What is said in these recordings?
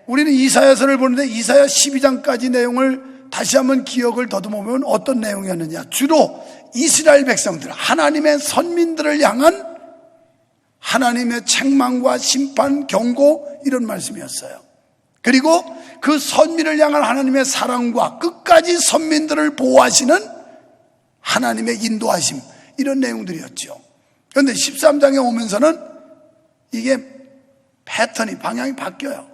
우리는 이사야서를 보는데 이사야 12장까지 내용을 다시 한번 기억을 더듬으면 어떤 내용이었느냐, 주로 이스라엘 백성들, 하나님의 선민들을 향한 하나님의 책망과 심판, 경고, 이런 말씀이었어요. 그리고 그 선민을 향한 하나님의 사랑과 끝까지 선민들을 보호하시는 하나님의 인도하심, 이런 내용들이었죠. 그런데 13장에 오면서는 이게 패턴이, 방향이 바뀌어요.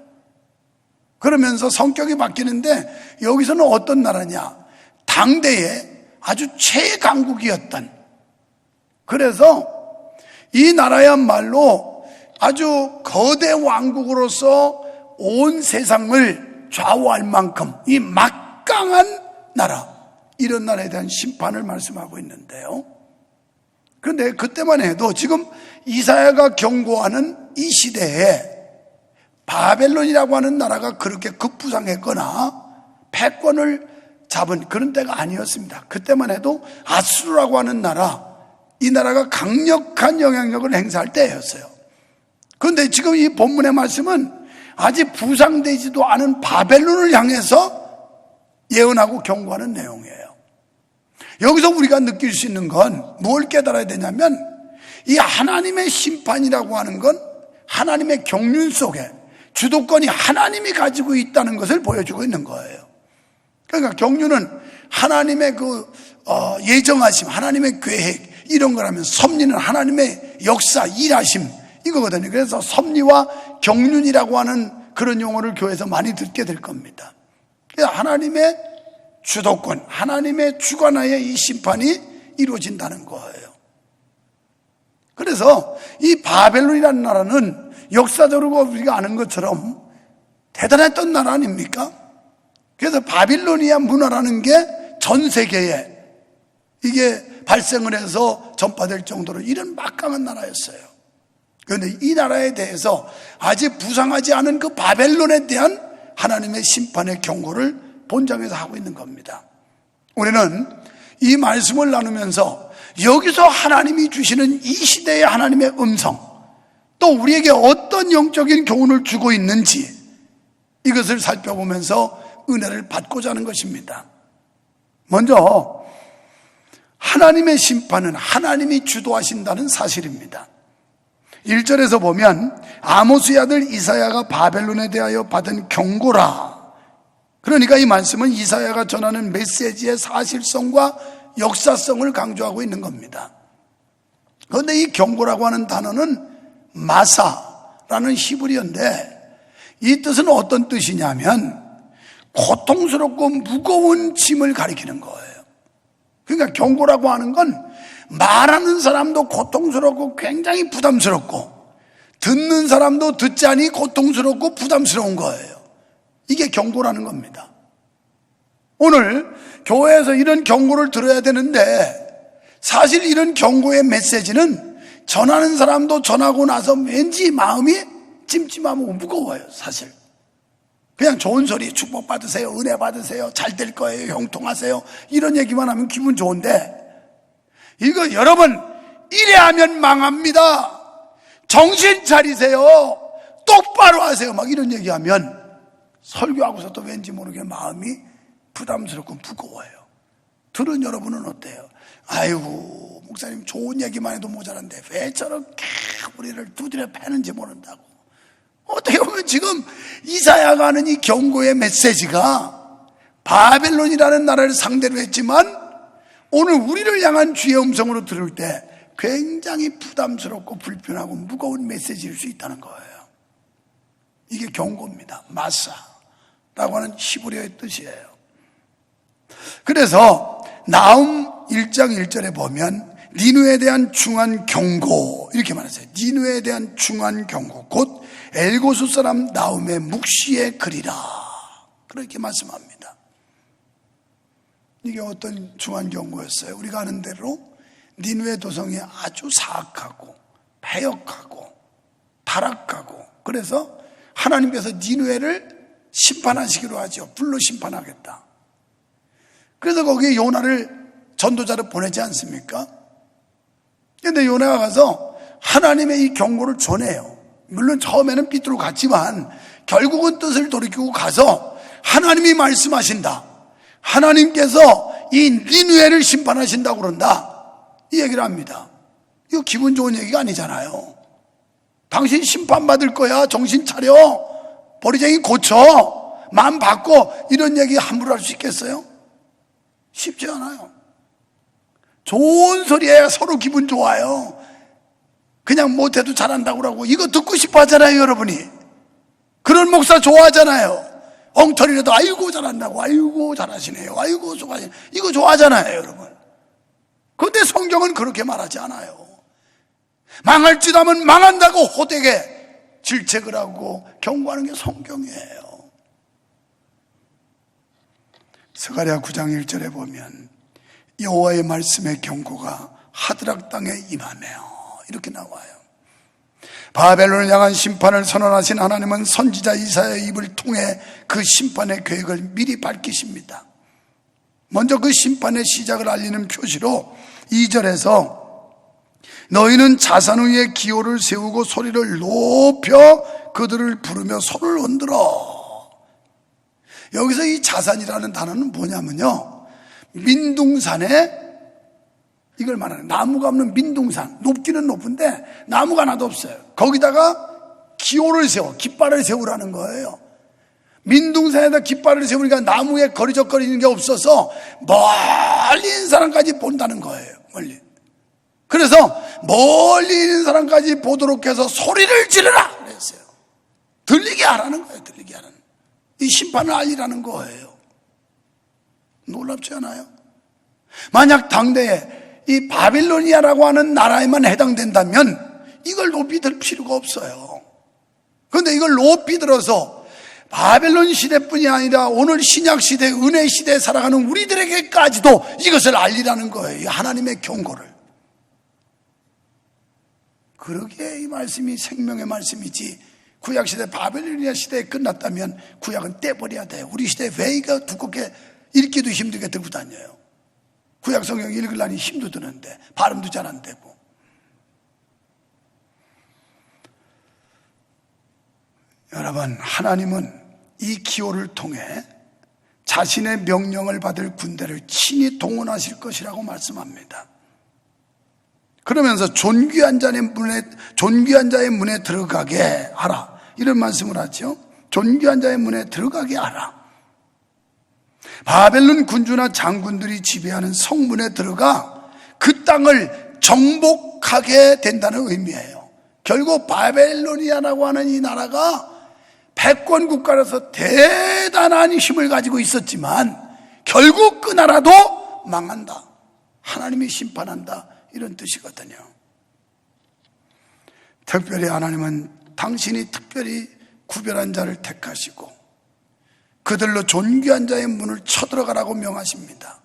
그러면서 성격이 바뀌는데, 여기서는 어떤 나라냐, 당대에 아주 최강국이었던, 그래서 이 나라야말로 아주 거대 왕국으로서 온 세상을 좌우할 만큼 이 막강한 나라, 이런 나라에 대한 심판을 말씀하고 있는데요. 그런데 그때만 해도 지금 이사야가 경고하는 이 시대에 바벨론이라고 하는 나라가 그렇게 급부상했거나 패권을 잡은 그런 때가 아니었습니다. 그때만 해도 아수르라고 하는 나라, 이 나라가 강력한 영향력을 행사할 때였어요. 그런데 지금 이 본문의 말씀은 아직 부상되지도 않은 바벨론을 향해서 예언하고 경고하는 내용이에요. 여기서 우리가 느낄 수 있는 건 뭘 깨달아야 되냐면, 이 하나님의 심판이라고 하는 건 하나님의 경륜 속에 주도권이 하나님이 가지고 있다는 것을 보여주고 있는 거예요. 그러니까 경륜은 하나님의 예정하심, 하나님의 계획, 이런 거라면 섭리는 하나님의 역사, 일하심, 이거거든요. 그래서 섭리와 경륜이라고 하는 그런 용어를 교회에서 많이 듣게 될 겁니다. 그래서 하나님의 주도권, 하나님의 주관하에 이 심판이 이루어진다는 거예요. 그래서 이 바벨론이라는 나라는 역사적으로 우리가 아는 것처럼 대단했던 나라 아닙니까? 그래서 바빌로니아 문화라는 게 전 세계에 이게 발생을 해서 전파될 정도로 이런 막강한 나라였어요. 그런데 이 나라에 대해서 아직 부상하지 않은 그 바벨론에 대한 하나님의 심판의 경고를 본장에서 하고 있는 겁니다. 우리는 이 말씀을 나누면서 여기서 하나님이 주시는 이 시대의 하나님의 음성, 또 우리에게 어떤 영적인 교훈을 주고 있는지, 이것을 살펴보면서 은혜를 받고자 하는 것입니다. 먼저 하나님의 심판은 하나님이 주도하신다는 사실입니다. 1절에서 보면 아모스의 아들 이사야가 바벨론에 대하여 받은 경고라. 그러니까 이 말씀은 이사야가 전하는 메시지의 사실성과 역사성을 강조하고 있는 겁니다. 그런데 이 경고라고 하는 단어는 마사라는 히브리어인데, 이 뜻은 어떤 뜻이냐면 고통스럽고 무거운 짐을 가리키는 거예요. 그러니까 경고라고 하는 건 말하는 사람도 고통스럽고 굉장히 부담스럽고, 듣는 사람도 듣자니 고통스럽고 부담스러운 거예요. 이게 경고라는 겁니다. 오늘 교회에서 이런 경고를 들어야 되는데, 사실 이런 경고의 메시지는 전하는 사람도 전하고 나서 왠지 마음이 찜찜하고 무거워요. 사실 그냥 좋은 소리, 축복 받으세요, 은혜 받으세요, 잘 될 거예요, 형통하세요, 이런 얘기만 하면 기분 좋은데, 이거 여러분 이래 하면 망합니다, 정신 차리세요, 똑바로 하세요, 막 이런 얘기하면 설교하고서도 왠지 모르게 마음이 부담스럽고 무거워요. 들은 여러분은 어때요? 아이고 목사님 좋은 얘기만 해도 모자란데 왜 저렇게 우리를 두드려 패는지 모른다고. 어떻게 보면 지금 이사야가 하는 이 경고의 메시지가 바벨론이라는 나라를 상대로 했지만, 오늘 우리를 향한 주의 음성으로 들을 때 굉장히 부담스럽고 불편하고 무거운 메시지일 수 있다는 거예요. 이게 경고입니다. 마사라고 하는 히브리어의 뜻이에요. 그래서 나훔 1장 1절에 보면 니느웨에 대한 중한 경고, 이렇게 말했어요. 니느웨에 대한 중한 경고, 곧 엘고수 사람 나훔의 묵시의 글이라, 그렇게 말씀합니다. 이게 어떤 중한 경고였어요? 우리가 아는 대로 니느웨 도성이 아주 사악하고 패역하고 타락하고, 그래서 하나님께서 니느웨를 심판하시기로 하죠. 불로 심판하겠다. 그래서 거기에 요나를, 전도자를 보내지 않습니까? 그런데 요나가 가서 하나님의 이 경고를 전해요. 물론 처음에는 삐뚤어 갔지만 결국은 뜻을 돌이키고 가서 하나님이 말씀하신다. 하나님께서 이 니느웨를 심판하신다고 그런다. 이 얘기를 합니다. 이거 기분 좋은 얘기가 아니잖아요. 당신 심판받을 거야. 정신 차려. 버리쟁이 고쳐. 마음 바꿔. 이런 얘기 함부로 할 수 있겠어요? 쉽지 않아요. 좋은 소리에 서로 기분 좋아요. 그냥 못해도 잘한다고 그러고 이거 듣고 싶어 하잖아요, 여러분이. 그런 목사 좋아하잖아요. 엉터리라도 아이고 잘한다고, 아이고 잘하시네요, 아이고 수고하시네요. 이거 좋아하잖아요, 여러분. 그런데 성경은 그렇게 말하지 않아요. 망할 짓 하면 망한다고 호되게 질책을 하고 경고하는 게 성경이에요. 스가랴 9장 1절에 보면 여호와의 말씀의 경고가 하드락 땅에 임하네요. 이렇게 나와요. 바벨론을 향한 심판을 선언하신 하나님은 선지자 이사야의 입을 통해 그 심판의 계획을 미리 밝히십니다. 먼저 그 심판의 시작을 알리는 표시로 2절에서 너희는 자산 위에 기호를 세우고 소리를 높여 그들을 부르며 손을 흔들어. 여기서 이 자산이라는 단어는 뭐냐면요, 민둥산에 이걸 말하는, 나무가 없는 민둥산, 높기는 높은데 나무가 하나도 없어요. 거기다가 기호를 세워, 깃발을 세우라는 거예요. 민둥산에다 깃발을 세우니까 나무에 거리적거리는 게 없어서 멀리 있는 사람까지 본다는 거예요. 멀리. 그래서 멀리 있는 사람까지 보도록 해서 소리를 지르라 그랬어요. 들리게 하라는 거예요. 들리게 하라는, 이 심판을 알리라는 거예요. 놀랍지 않아요? 만약 당대에 이 바빌로니아라고 하는 나라에만 해당된다면 이걸 높이 들 필요가 없어요. 그런데 이걸 높이 들어서 바벨론 시대뿐이 아니라 오늘 신약 시대, 은혜 시대에 살아가는 우리들에게까지도 이것을 알리라는 거예요. 하나님의 경고를. 그러기에 이 말씀이 생명의 말씀이지, 구약 시대 바벨로니아 시대에 끝났다면 구약은 떼버려야 돼요. 우리 시대에 왜 이거 두껍게 읽기도 힘들게 들고 다녀요? 구약 성경 읽으려니 힘도 드는데 발음도 잘 안 되고. 여러분, 하나님은 이 기호를 통해 자신의 명령을 받을 군대를 친히 동원하실 것이라고 말씀합니다. 그러면서 존귀한 자의 문에 들어가게 하라, 이런 말씀을 하죠. 존귀한 자의 문에 들어가게 하라. 바벨론 군주나 장군들이 지배하는 성문에 들어가 그 땅을 정복하게 된다는 의미예요. 결국 바벨로니아라고 하는 이 나라가 패권 국가라서 대단한 힘을 가지고 있었지만 결국 그 나라도 망한다. 하나님이 심판한다. 이런 뜻이거든요. 특별히 하나님은 당신이 특별히 구별한 자를 택하시고 그들로 존귀한 자의 문을 쳐들어가라고 명하십니다.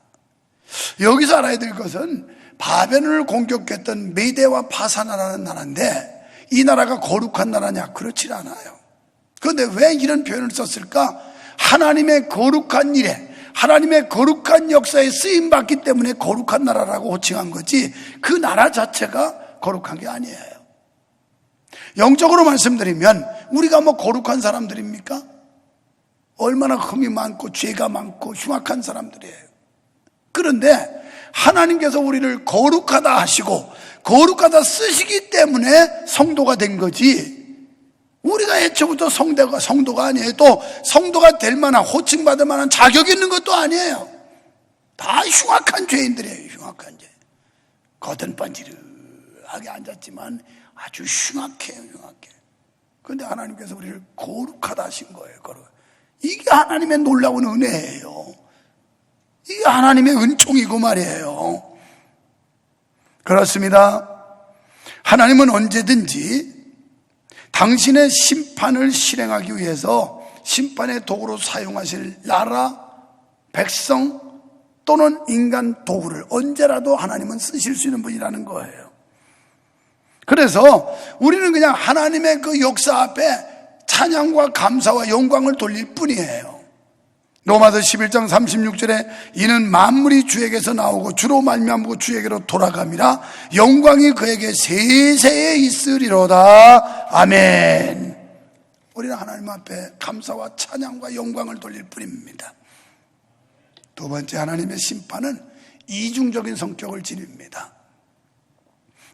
여기서 알아야 될 것은 바벨론을 공격했던 메대와 바사나라는 나라인데 이 나라가 거룩한 나라냐? 그렇지 않아요. 그런데 왜 이런 표현을 썼을까? 하나님의 거룩한 일에, 하나님의 거룩한 역사에 쓰임받기 때문에 거룩한 나라라고 호칭한 거지 그 나라 자체가 거룩한 게 아니에요. 영적으로 말씀드리면 우리가 뭐 거룩한 사람들입니까? 얼마나 흠이 많고 죄가 많고 흉악한 사람들이에요. 그런데 하나님께서 우리를 거룩하다 하시고 거룩하다 쓰시기 때문에 성도가 된 거지, 우리가 애초부터 성도가 아니에요. 또 성도가 될 만한, 호칭받을 만한 자격이 있는 것도 아니에요. 다 흉악한 죄인들이에요. 흉악한 죄. 겉은 번지르하게 앉았지만 아주 흉악해요. 흉악해. 그런데 하나님께서 우리를 거룩하다 하신 거예요. 이게 하나님의 놀라운 은혜예요. 이게 하나님의 은총이고 말이에요. 그렇습니다. 하나님은 언제든지 당신의 심판을 실행하기 위해서 심판의 도구로 사용하실 나라, 백성 또는 인간 도구를 언제라도 하나님은 쓰실 수 있는 분이라는 거예요. 그래서 우리는 그냥 하나님의 그 역사 앞에 찬양과 감사와 영광을 돌릴 뿐이에요. 로마서 11장 36절에 이는 만물이 주에게서 나오고 주로 말미암고 주에게로 돌아감이라 영광이 그에게 세세에 있으리로다. 아멘. 우리는 하나님 앞에 감사와 찬양과 영광을 돌릴 뿐입니다. 두 번째, 하나님의 심판은 이중적인 성격을 지닙니다.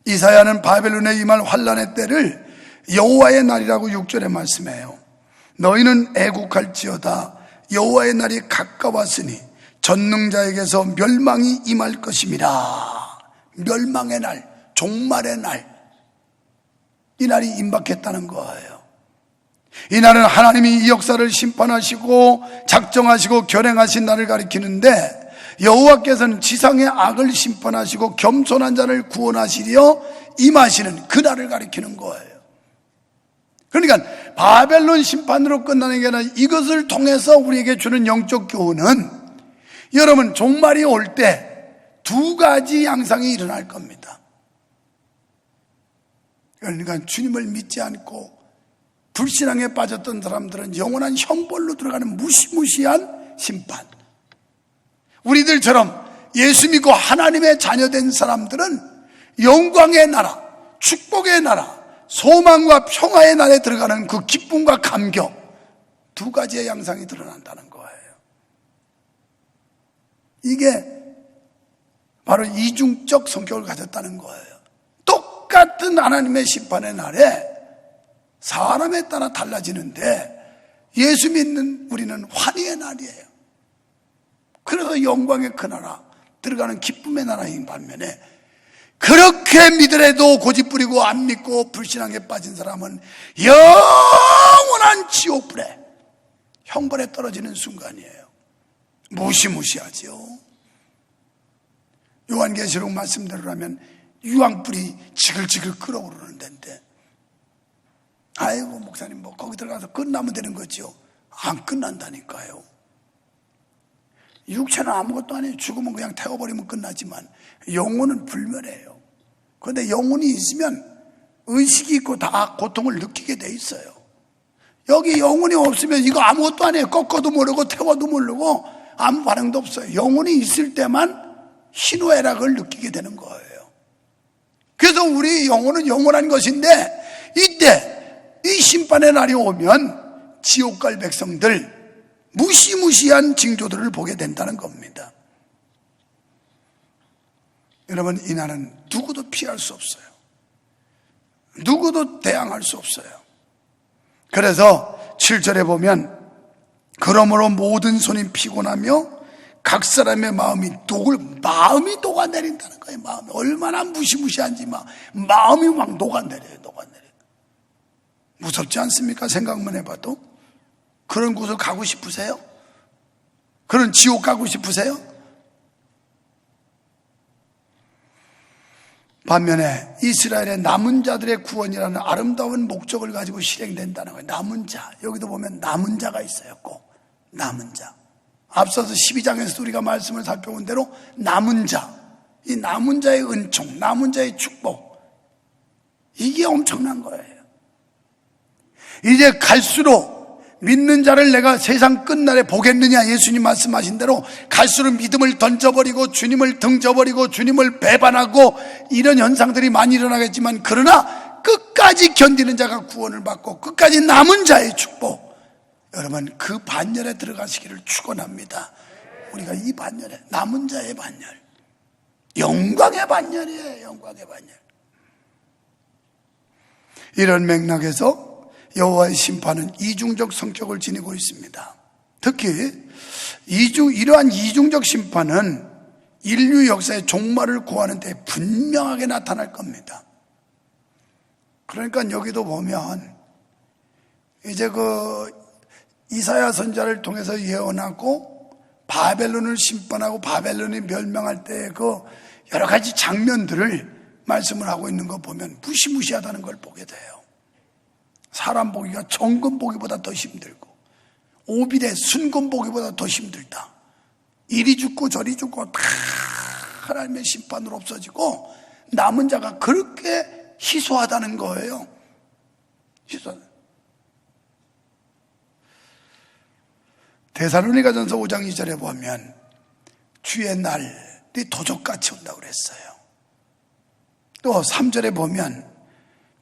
이사야는 바벨론에 임할 환란의 때를 여호와의 날이라고 6절에 말씀해요. 너희는 애국할지어다. 여호와의 날이 가까웠으니 전능자에게서 멸망이 임할 것임이라. 멸망의 날, 종말의 날, 이 날이 임박했다는 거예요. 이 날은 하나님이 이 역사를 심판하시고 작정하시고 결행하신 날을 가리키는데, 여호와께서는 지상의 악을 심판하시고 겸손한 자를 구원하시려 임하시는 그 날을 가리키는 거예요. 그러니까 바벨론 심판으로 끝나는 게 아니라 이것을 통해서 우리에게 주는 영적 교훈은, 여러분, 종말이 올 때 두 가지 양상이 일어날 겁니다. 그러니까 주님을 믿지 않고 불신앙에 빠졌던 사람들은 영원한 형벌로 들어가는 무시무시한 심판, 우리들처럼 예수 믿고 하나님의 자녀된 사람들은 영광의 나라, 축복의 나라, 소망과 평화의 날에 들어가는 그 기쁨과 감격, 두 가지의 양상이 드러난다는 거예요. 이게 바로 이중적 성격을 가졌다는 거예요. 똑같은 하나님의 심판의 날에 사람에 따라 달라지는데, 예수 믿는 우리는 환희의 날이에요. 그래서 영광의 그 나라, 들어가는 기쁨의 나라인 반면에, 그렇게 믿으래도 고집부리고 안 믿고 불신앙에 빠진 사람은 영원한 지옥불에, 형벌에 떨어지는 순간이에요. 무시무시하죠. 요한계시록 말씀대로라면 유황불이 지글지글 끓어오르는 데인데, 아이고 목사님 뭐 거기 들어가서 끝나면 되는 거죠. 안 끝난다니까요. 육체는 아무것도 아니에요. 죽으면 그냥 태워버리면 끝나지만 영혼은 불멸해요. 그런데 영혼이 있으면 의식이 있고 다 고통을 느끼게 돼 있어요. 여기 영혼이 없으면 이거 아무것도 아니에요. 꺾어도 모르고 태워도 모르고 아무 반응도 없어요. 영혼이 있을 때만 희노애락을 느끼게 되는 거예요. 그래서 우리 영혼은 영원한 것인데, 이때 이 심판의 날이 오면 지옥 갈 백성들, 무시무시한 징조들을 보게 된다는 겁니다. 여러분, 이 날은 누구도 피할 수 없어요. 누구도 대항할 수 없어요. 그래서 7절에 보면, 그러므로 모든 손이 피곤하며 각 사람의 마음이 녹아내린다는 거예요. 마음이 얼마나 무시무시한지 마음이 막 녹아내려요. 무섭지 않습니까? 생각만 해봐도. 그런 곳을 가고 싶으세요? 그런 지옥 가고 싶으세요? 반면에 이스라엘의 남은 자들의 구원이라는 아름다운 목적을 가지고 실행된다는 거예요. 남은 자, 여기도 보면 남은 자가 있어요. 꼭 남은 자. 앞서서 12장에서 우리가 말씀을 살펴본 대로 남은 자, 이 남은 자의 은총, 남은 자의 축복, 이게 엄청난 거예요. 이제 갈수록 믿는 자를 내가 세상 끝날에 보겠느냐, 예수님 말씀하신 대로 갈수록 믿음을 던져버리고 주님을 등져버리고 주님을 배반하고 이런 현상들이 많이 일어나겠지만, 그러나 끝까지 견디는 자가 구원을 받고 끝까지 남은 자의 축복, 여러분 그 반열에 들어가시기를 축원합니다. 우리가 이 반열에, 남은 자의 반열, 영광의 반열이에요. 영광의 반열. 이런 맥락에서 여호와의 심판은 이중적 성격을 지니고 있습니다. 특히 이러한 이중적 심판은 인류 역사의 종말을 구하는 데 분명하게 나타날 겁니다. 그러니까 여기도 보면 이제 이사야 선지자를 통해서 예언하고 바벨론을 심판하고 바벨론이 멸망할 때 여러 가지 장면들을 말씀을 하고 있는 거 보면 무시무시하다는 걸 보게 돼요. 사람 보기가 정금 보기보다 더 힘들고, 오빌의 순금 보기보다 더 힘들다. 이리 죽고 저리 죽고 다 하나님의 심판으로 없어지고 남은 자가 그렇게 희소하다는 거예요. 데살로니가전서 5장 2절에 보면 주의 날이 도적같이 온다고 그랬어요. 또 3절에 보면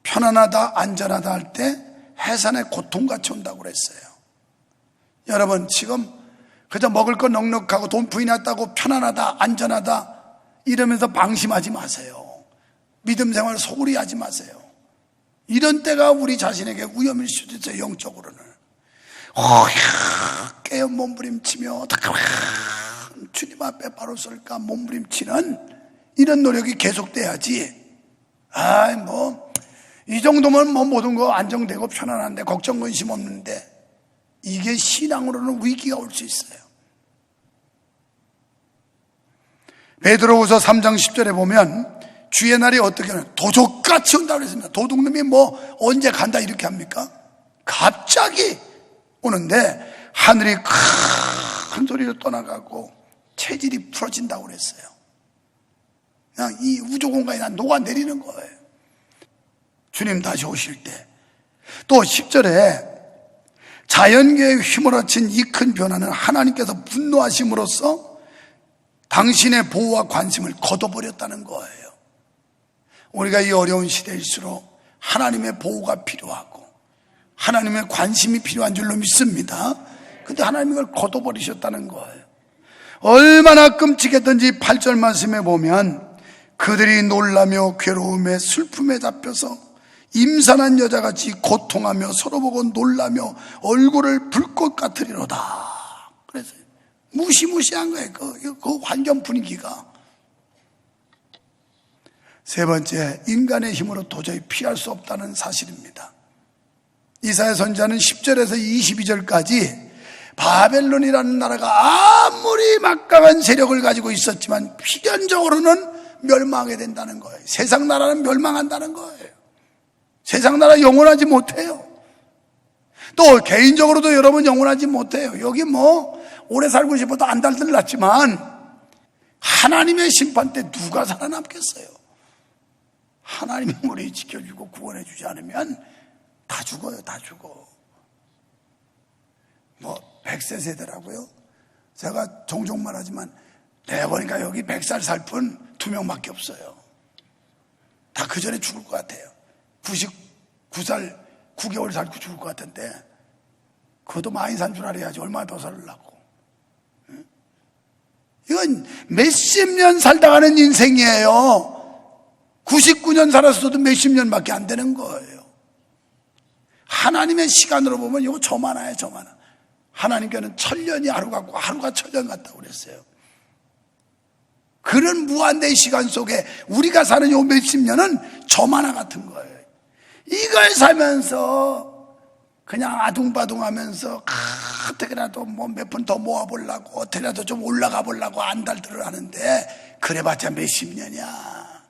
편안하다 안전하다 할 때 해산의 고통같이 온다고 그랬어요. 여러분, 지금 그저 먹을 거 넉넉하고 돈 부이 났다고 편안하다 안전하다 이러면서 방심하지 마세요. 믿음 생활 소홀히 하지 마세요. 이런 때가 우리 자신에게 위험일 수도 있어요. 영적으로는 깨어 몸부림치며 주님 앞에 바로 설까 몸부림치는 이런 노력이 계속돼야지. 이 정도면 모든 거 안정되고 편안한데 걱정 근심 없는데, 이게 신앙으로는 위기가 올 수 있어요. 베드로후서 3장 10절에 보면 주의 날이 어떻게 하냐, 도적같이 온다고 그랬습니다. 도둑놈이 언제 간다 이렇게 합니까? 갑자기 오는데 하늘이 큰 소리로 떠나가고 체질이 풀어진다고 그랬어요. 그냥 이 우주 공간이 다 녹아내리는 거예요. 주님 다시 오실 때. 또 10절에 자연계에 휘몰아친 이 큰 변화는 하나님께서 분노하심으로써 당신의 보호와 관심을 걷어버렸다는 거예요. 우리가 이 어려운 시대일수록 하나님의 보호가 필요하고 하나님의 관심이 필요한 줄로 믿습니다. 근데 하나님이 그걸 걷어버리셨다는 거예요. 얼마나 끔찍했던지 8절 말씀에 보면 그들이 놀라며 괴로움에 슬픔에 잡혀서 임산한 여자같이 고통하며 서로 보고 놀라며 얼굴을 불꽃 같으리로다. 그래서 무시무시한 거예요. 그 환경 분위기가. 세 번째, 인간의 힘으로 도저히 피할 수 없다는 사실입니다. 이사야 선지자는 10절에서 22절까지 바벨론이라는 나라가 아무리 막강한 세력을 가지고 있었지만 필연적으로는 멸망하게 된다는 거예요. 세상 나라는 멸망한다는 거예요. 세상 나라 영원하지 못해요. 또 개인적으로도 여러분 영원하지 못해요. 여기 오래 살고 싶어도 안 달들 났지만 하나님의 심판 때 누가 살아남겠어요? 하나님이 우리 지켜주고 구원해 주지 않으면 다 죽어요. 다 죽어. 100세 세대라고요? 제가 종종 말하지만 내가 보니까 여기 100살 살 분 2명밖에 없어요. 다 그 전에 죽을 것 같아요. 99살 9개월 살고 죽을 것 같은데 그것도 많이 산 줄 알아야지 얼마나 더 살려고. 이건 몇십 년 살다 가는 인생이에요. 99년 살았어도 몇십 년밖에 안 되는 거예요. 하나님의 시간으로 보면 이거 저만해요. 저만해. 하나님께는 1000년이 하루 같고 하루가 1000년 같다고 그랬어요. 그런 무한대의 시간 속에 우리가 사는 요 몇십 년은 저만화 같은 거예요. 이걸 살면서 그냥 아둥바둥하면서 어떻게라도 몇 푼 더 모아보려고 어떻게라도 좀 올라가 보려고 안달들을 하는데 그래봤자 몇십 년이야.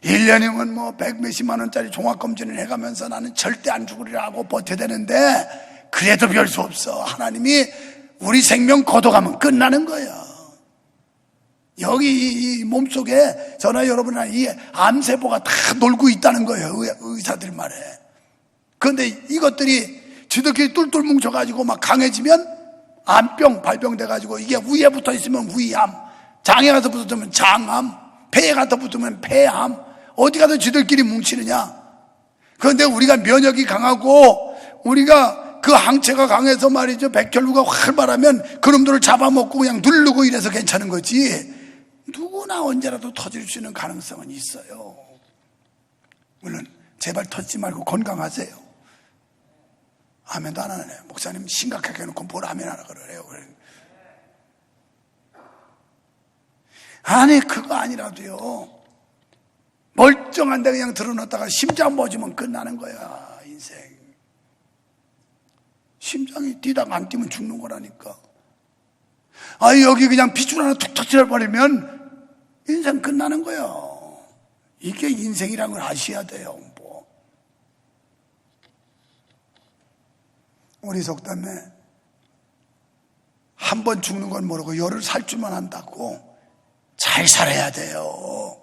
1년이면 100 몇십만 원짜리 종합검진을 해가면서 나는 절대 안 죽으리라 하고 버텨야 되는데 그래도 별 수 없어. 하나님이 우리 생명 걷어가면 끝나는 거야. 여기 이 몸속에 저나 여러분이나 이 암세포가 다 놀고 있다는 거예요. 의사들 말에. 그런데 이것들이 지들끼리 똘똘 뭉쳐가지고 막 강해지면 암병 발병돼가지고 이게 위에 붙어 있으면 위암, 장에 가서 붙으면 장암, 폐에 가서 붙으면 폐암, 어디 가서 지들끼리 뭉치느냐. 그런데 우리가 면역이 강하고 우리가 그 항체가 강해서 말이죠, 백혈구가 활발하면 그놈들을 잡아먹고 그냥 누르고 이래서 괜찮은 거지. 누구나 언제라도 터질 수 있는 가능성은 있어요. 물론 제발 터지지 말고 건강하세요. 아멘도 안 하네요. 목사님 심각하게 해놓고 뭘 아멘 하라 그래요. 아니 그거 아니라도요, 멀쩡한데 그냥 들어놨다가 심장 멎으면 끝나는 거야. 인생 심장이 뛰다가 안 뛰면 죽는 거라니까. 여기 그냥 핏줄 하나 툭 터뜨려버리면 인생 끝나는 거예요. 이게 인생이란 걸 아셔야 돼요. 우리 속담에 한 번 죽는 건 모르고 열을 살 줄만 한다고. 잘 살아야 돼요.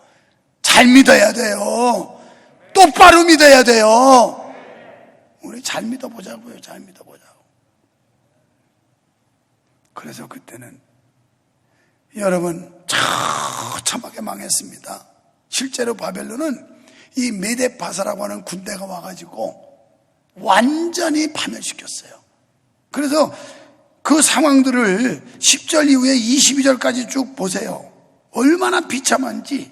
잘 믿어야 돼요. 똑바로 믿어야 돼요. 우리 잘 믿어보자고요. 잘 믿어보자고. 그래서 그때는 여러분 처참하게 망했습니다. 실제로 바벨론은 이 메데파사라고 하는 군대가 와가지고 완전히 파멸시켰어요. 그래서 그 상황들을 10절 이후에 22절까지 쭉 보세요. 얼마나 비참한지,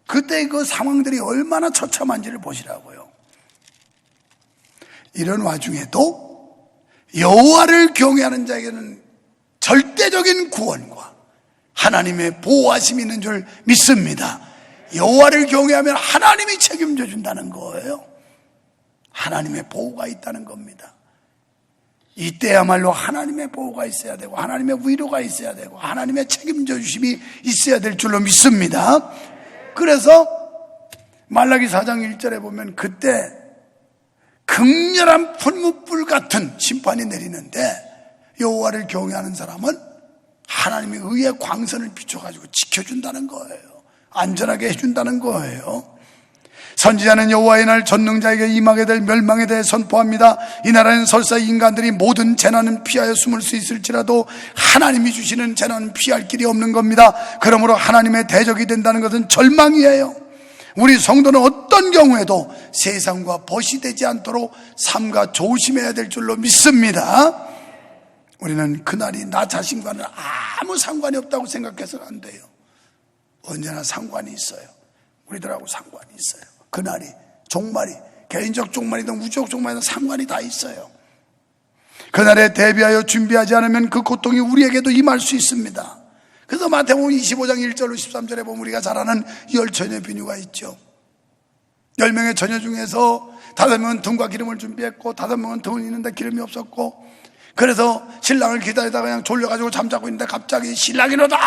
그때 그 상황들이 얼마나 처참한지를 보시라고요. 이런 와중에도 여호와를 경외하는 자에게는 절대적인 구원과 하나님의 보호하심이 있는 줄 믿습니다. 여호와를 경외하면 하나님이 책임져 준다는 거예요. 하나님의 보호가 있다는 겁니다. 이때야말로 하나님의 보호가 있어야 되고 하나님의 위로가 있어야 되고 하나님의 책임져 주심이 있어야 될 줄로 믿습니다. 그래서 말라기 4장 1절에 보면 그때 극렬한 풀무불 같은 심판이 내리는데 여호와를 경외하는 사람은 하나님의 의의 광선을 비춰가지고 지켜준다는 거예요. 안전하게 해준다는 거예요. 선지자는 여호와의 날 전능자에게 임하게 될 멸망에 대해 선포합니다. 이 나라는 설사 인간들이 모든 재난은 피하여 숨을 수 있을지라도 하나님이 주시는 재난은 피할 길이 없는 겁니다. 그러므로 하나님의 대적이 된다는 것은 절망이에요. 우리 성도는 어떤 경우에도 세상과 벗이 되지 않도록 삼가 조심해야 될 줄로 믿습니다. 우리는 그날이 나 자신과는 아무 상관이 없다고 생각해서는 안 돼요. 언제나 상관이 있어요. 우리들하고 상관이 있어요. 그날이, 종말이, 개인적 종말이든 우주적 종말이든 상관이 다 있어요. 그날에 대비하여 준비하지 않으면 그 고통이 우리에게도 임할 수 있습니다. 그래서 마태복음 25장 1절로 13절에 보면 우리가 잘 아는 10처녀 비유가 있죠. 10명의 처녀 중에서 5명은 등과 기름을 준비했고 5명은 등을 잇는데 기름이 없었고, 그래서 신랑을 기다리다가 그냥 졸려가지고 잠자고 있는데 갑자기 신랑이로다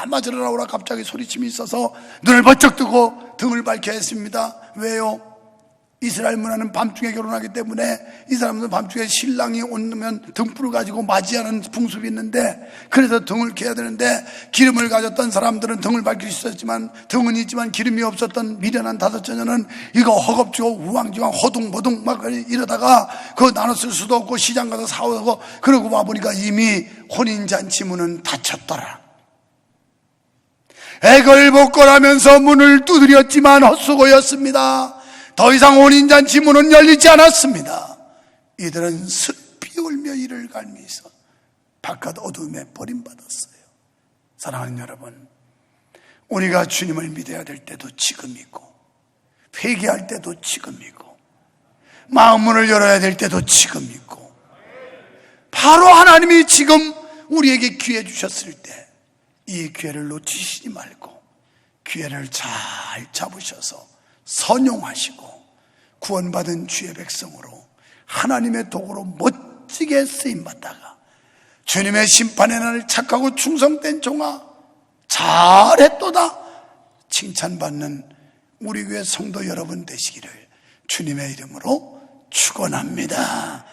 맞으러 나오라 갑자기 소리침이 있어서 눈을 번쩍 뜨고 등을 밝혀야 했습니다. 왜요? 이스라엘 문화는 밤중에 결혼하기 때문에 이 사람들은 밤중에 신랑이 오면 등불을 가지고 맞이하는 풍습이 있는데, 그래서 등을 켜야 되는데 기름을 가졌던 사람들은 등을 밝힐 수 있었지만 등은 있지만 기름이 없었던 미련한 5처녀는 이거 허겁지겁 우왕지왕 허둥보둥 막 이러다가 그거 나눠 쓸 수도 없고 시장 가서 사오고 그러고 와보니까 이미 혼인잔치 문은 닫혔더라. 애걸복걸하면서 문을 두드렸지만 헛수고였습니다. 더 이상 혼인잔치 문은 열리지 않았습니다. 이들은 슬피 울며 이를 갈미서 바깥 어둠에 버림받았어요. 사랑하는 여러분, 우리가 주님을 믿어야 될 때도 지금이고, 회개할 때도 지금이고, 마음문을 열어야 될 때도 지금이고, 바로 하나님이 지금 우리에게 기회 주셨을 때 이 기회를 놓치시지 말고 기회를 잘 잡으셔서 선용하시고 구원받은 주의 백성으로 하나님의 도구로 멋지게 쓰임받다가 주님의 심판의 날 착하고 충성된 종아 잘했도다 칭찬받는 우리 교회 성도 여러분 되시기를 주님의 이름으로 축원합니다.